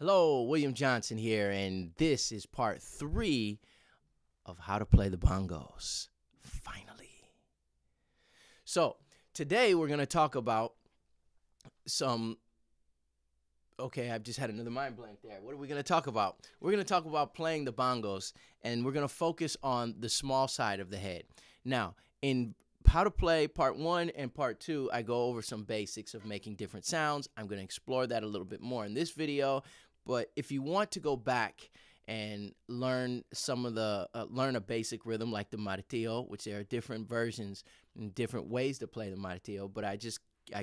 Hello, William Johnson here, and this is part 3 of how to play the bongos, finally. So, today we're going to talk about I've just had another mind blank there. What are we going to talk about? We're going to talk about playing the bongos, and we're going to focus on the small side of the head. Now, in how to play part 1 and part 2, I go over some basics of making different sounds. I'm going to explore that a little bit more in this video. But if you want to go back and learn some of the learn a basic rhythm like the martillo, which there are different versions and different ways to play the martillo, but I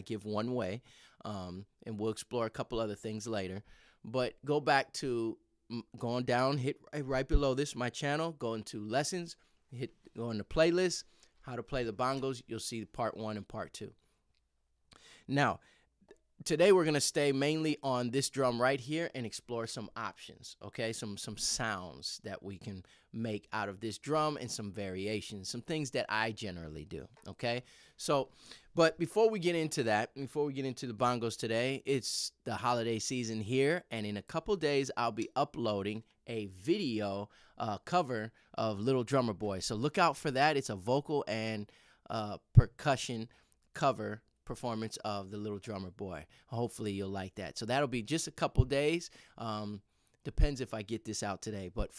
give one way, and we'll explore a couple other things later. But go back to going down, hit right below this, my channel, go into lessons, go into playlist, how to play the bongos. You'll see part 1 and part 2. Now, today we're going to stay mainly on this drum right here and explore some options, okay? Some sounds that we can make out of this drum and some variations, some things that I generally do, okay? So, but before we get into that, before we get into the bongos today, it's the holiday season here, and in a couple days I'll be uploading a video cover of Little Drummer Boy. So look out for that. It's a vocal and percussion cover performance of the Little Drummer Boy. Hopefully you'll like that. So that'll be just a couple days. Depends if I get this out today, but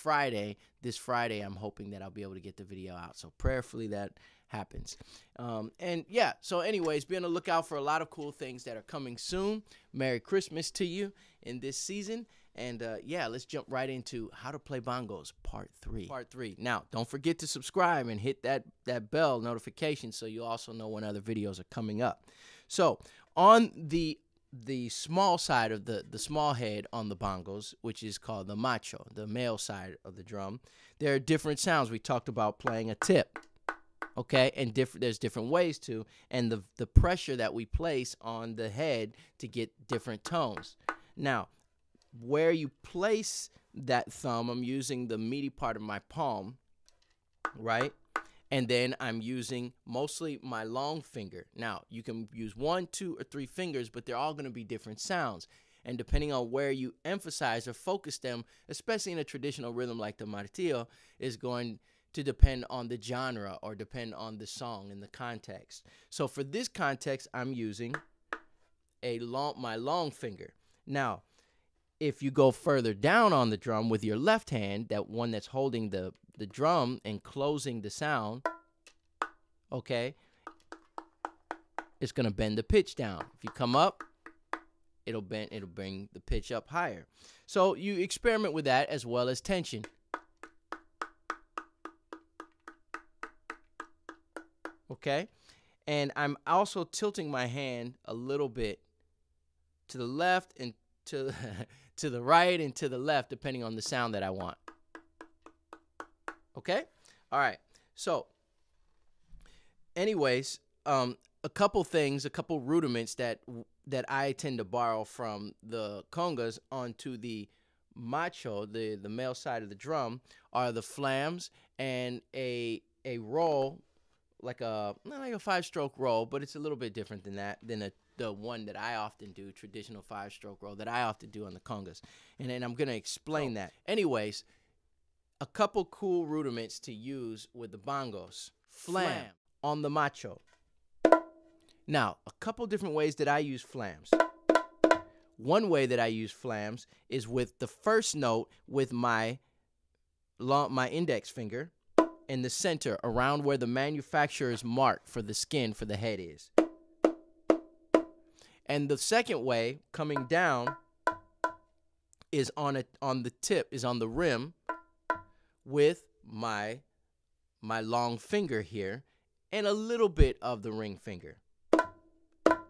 this Friday, I'm hoping that I'll be able to get the video out. So prayerfully that happens. And yeah, so anyways, be on the lookout for a lot of cool things that are coming soon. Merry Christmas to you in this season. And yeah, let's jump right into how to play bongos, part 3. Now, don't forget to subscribe and hit that bell notification so you also know when other videos are coming up. So on the small side of the small head on the bongos, which is called the macho, the male side of the drum, there are different sounds. We talked about playing a tip, okay, and there's different ways to, and the pressure that we place on the head to get different tones. Now, where you place that thumb, I'm using the meaty part of my palm, right? And then I'm using mostly my long finger. Now, you can use 1, 2, or 3 fingers, but they're all going to be different sounds. And depending on where you emphasize or focus them, especially in a traditional rhythm like the martillo, is going to depend on the genre or depend on the song and the context. So for this context, I'm using my long finger. Now, if you go further down on the drum with your left hand, that one that's holding the drum and closing the sound, okay, it's going to bend the pitch down. If you come up, it'll bring the pitch up higher. So you experiment with that as well as tension. Okay? And I'm also tilting my hand a little bit to the left and to the right and to the left, depending on the sound that I want. Okay? All right. So, anyways, a couple rudiments that I tend to borrow from the congas onto the macho, the male side of the drum, are the flams and a roll, not like a 5-stroke roll, but it's a little bit different than that, than the one that I often do, traditional 5-stroke roll that I often do on the congas. And then I'm going to explain that. Anyways, a couple cool rudiments to use with the bongos. Flam on the macho. Now, a couple different ways that I use flams. One way that I use flams is with the first note with my index finger in the center around where the manufacturer's mark for the skin for the head is. And the second way, coming down, is on the tip, is on the rim with my long finger here and a little bit of the ring finger,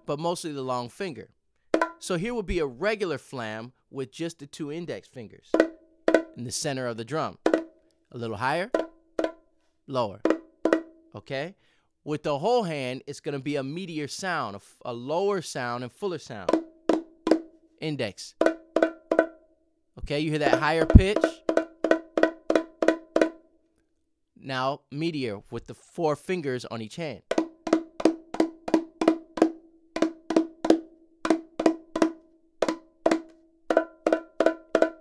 but mostly the long finger. So here would be a regular flam with just the 2 index fingers in the center of the drum. A little higher, lower, okay? With the whole hand, it's going to be a meatier sound, a lower sound and fuller sound. Index. Okay, you hear that higher pitch? Now, meatier with the 4 fingers on each hand.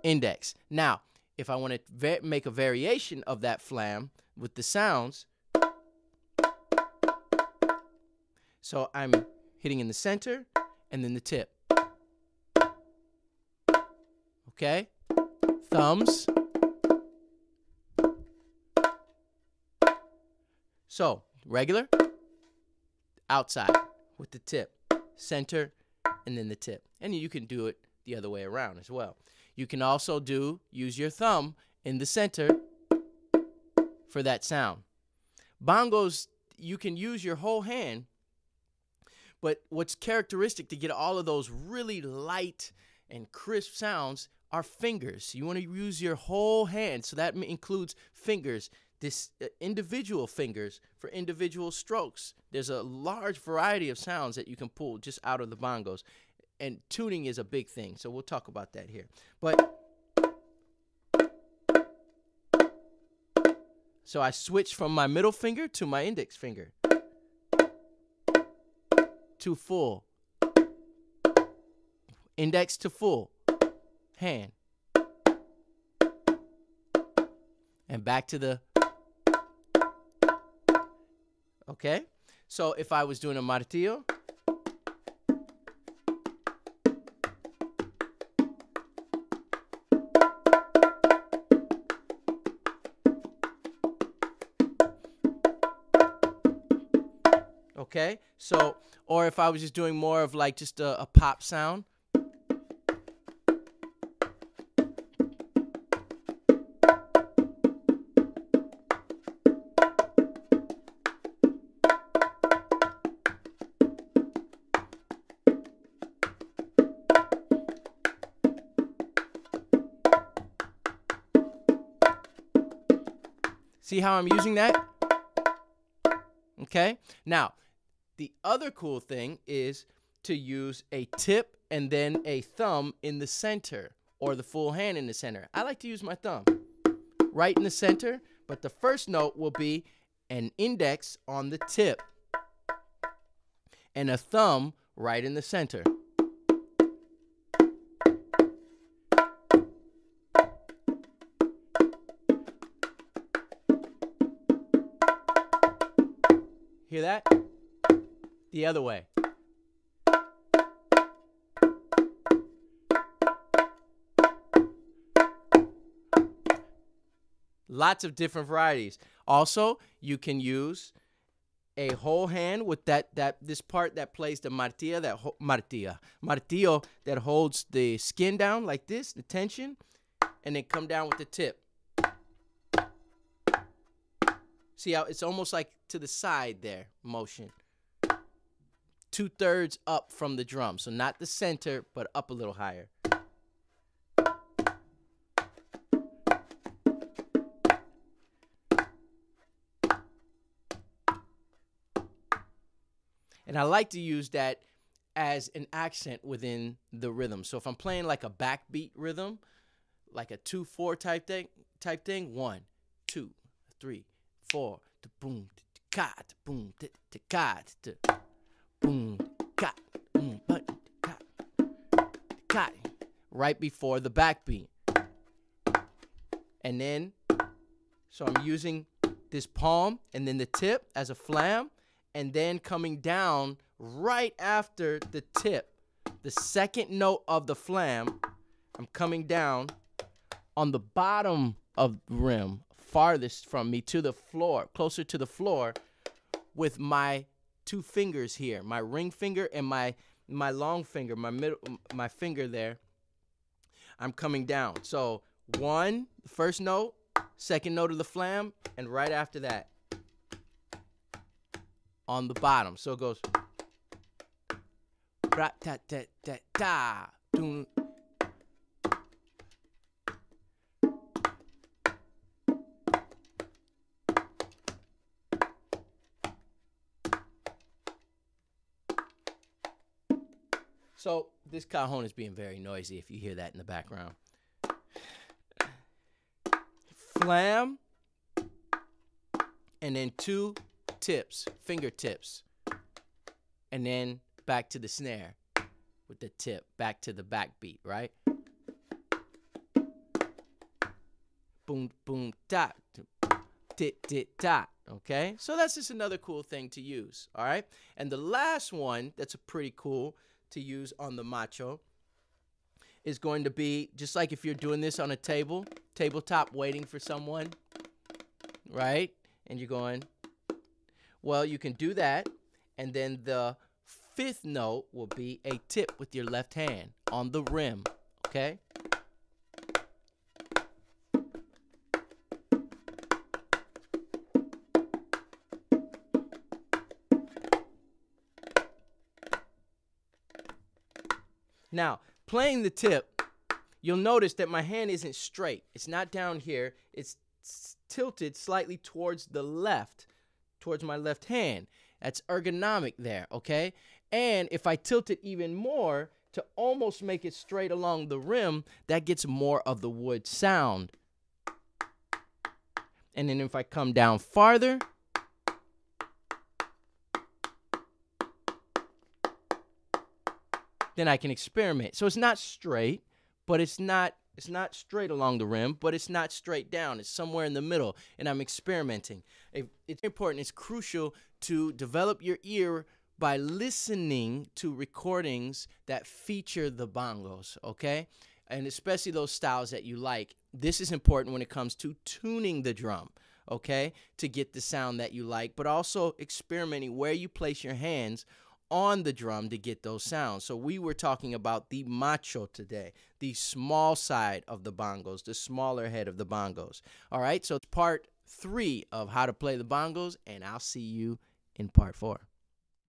index. Now, if I want to make a variation of that flam with the sounds, so I'm hitting in the center and then the tip. Okay? Thumbs. So, regular, outside with the tip, center, and then the tip. And you can do it the other way around as well. You can also use your thumb in the center for that sound. Bongos, you can use your whole hand, but what's characteristic to get all of those really light and crisp sounds are fingers. You want to use your whole hand, so that includes fingers, individual fingers for individual strokes. There's a large variety of sounds that you can pull just out of the bongos, and tuning is a big thing, so we'll talk about that here. But so I switch from my middle finger to my index finger to full, index to full hand, and back to the, okay? So if I was doing a martillo, okay? So, or if I was just doing more of like just a pop sound, see how I'm using that? Okay? Now, the other cool thing is to use a tip and then a thumb in the center, or the full hand in the center. I like to use my thumb right in the center, but the first note will be an index on the tip and a thumb right in the center. Hear that? The other way. Lots of different varieties. Also, you can use a whole hand with this part that plays the martillo that holds the skin down like this, the tension, and then come down with the tip. See how it's almost like to the side there, motion. 2/3 up from the drum. So not the center, but up a little higher. And I like to use that as an accent within the rhythm. So if I'm playing like a backbeat rhythm, like a 2/4 type thing, 1, 2, 3, 4, to boom, to cat, boom, to cat, to boom, cat, boom, but cat, right before the backbeat. And then, so I'm using this palm and then the tip as a flam, and then coming down right after the tip, the second note of the flam, I'm coming down on the bottom of the rim, farthest from me to the floor, closer to the floor, with my 2 fingers here, my ring finger and my long finger, my finger there. I'm coming down. So 1, the first note, second note of the flam, and right after that on the bottom. So it goes ra ta ta ta ta doom. So this cajon is being very noisy if you hear that in the background. Flam, and then 2 tips, fingertips, and then back to the snare with the tip, back to the backbeat, right? boom, boom, dot, tit, tit, dot. Okay, so that's just another cool thing to use. All right, and the last one that's pretty cool to use on the macho is going to be just like if you're doing this on a tabletop waiting for someone, right? And you're going, well, you can do that, and then the fifth note will be a tip with your left hand on the rim, okay? Now, playing the tip, you'll notice that my hand isn't straight. It's not down here. It's tilted slightly towards the left, towards my left hand. That's ergonomic there, okay? And if I tilt it even more to almost make it straight along the rim, that gets more of the wood sound. And then if I come down farther, then I can experiment. So it's not straight, but it's not straight along the rim, but it's not straight down. It's somewhere in the middle, and I'm experimenting. It's important, it's crucial to develop your ear by listening to recordings that feature the bongos, okay? And especially those styles that you like. This is important when it comes to tuning the drum, okay? To get the sound that you like, but also experimenting where you place your hands on the drum to get those sounds. So we were talking about the macho today, the small side of the bongos, the smaller head of the bongos. All right, so it's part 3 of how to play the bongos, and I'll see you in part 4.